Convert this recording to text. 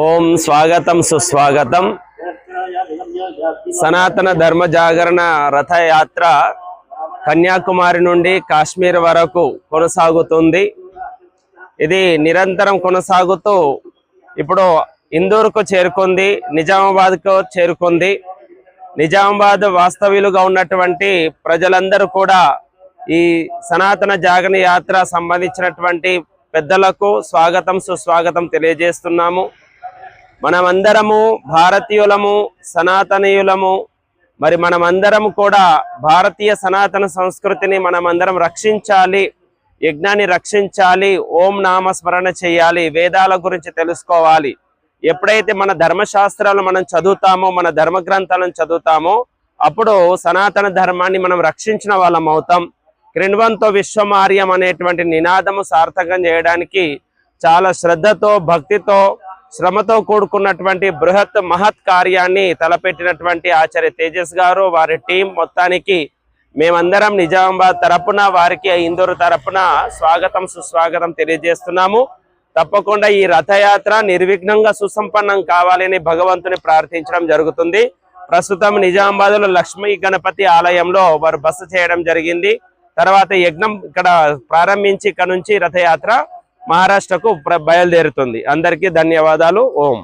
ఓం స్వాగతం సుస్వాగతం. సనాతన ధర్మ జాగరణ రథయాత్ర కన్యాకుమారి నుండి కాశ్మీర్ వరకు కొనసాగుతుంది. ఇది నిరంతరం కొనసాగుతూ ఇప్పుడు ఇందూరుకు చేరుకుంది, నిజామాబాద్కు చేరుకుంది. నిజామాబాద్ వాస్తవ్యులుగా ఉన్నటువంటి ప్రజలందరూ కూడా ఈ సనాతన జాగరణ యాత్ర సంబంధించినటువంటి పెద్దలకు స్వాగతం సుస్వాగతం తెలియజేస్తున్నాము. మనమందరము భారతీయులము, సనాతనీయులము. మరి మనమందరము కూడా భారతీయ సనాతన సంస్కృతిని మనమందరం రక్షించాలి, యజ్ఞాన్ని రక్షించాలి, ఓం నామస్మరణ చేయాలి, వేదాల గురించి తెలుసుకోవాలి. ఎప్పుడైతే మన ధర్మశాస్త్రాలు మనం చదువుతామో, మన ధర్మ గ్రంథాలను చదువుతామో, అప్పుడు సనాతన ధర్మాన్ని మనం రక్షించిన వాళ్ళం అవుతాం. క్రిణ్వంతో విశ్వమార్యం అనేటువంటి నినాదము సార్థకం చేయడానికి చాలా శ్రద్ధతో, భక్తితో, శ్రమతో కూడుకున్నటువంటి బృహత్ మహత్ కార్యాన్ని తలపెట్టినటువంటి ఆచార్య తేజస్ గారు, వారి టీం మొత్తానికి మేమందరం నిజామాబాద్ తరపున, వారికి ఇందూరు తరపున స్వాగతం సుస్వాగతం తెలియజేస్తున్నాము. తప్పకుండా ఈ రథయాత్ర నిర్విఘ్నంగా సుసంపన్నం కావాలని భగవంతుని ప్రార్థించడం జరుగుతుంది. ప్రస్తుతం నిజామాబాద్లో లక్ష్మీ గణపతి ఆలయంలో వారు బస చేయడం జరిగింది. తర్వాత యజ్ఞం ఇక్కడ ప్రారంభించి ఇక్కడ నుంచి రథయాత్ర మహారాష్ట్రకు బయలుదేరుతుంది. అందరికీ ధన్యవాదాలు. ఓం.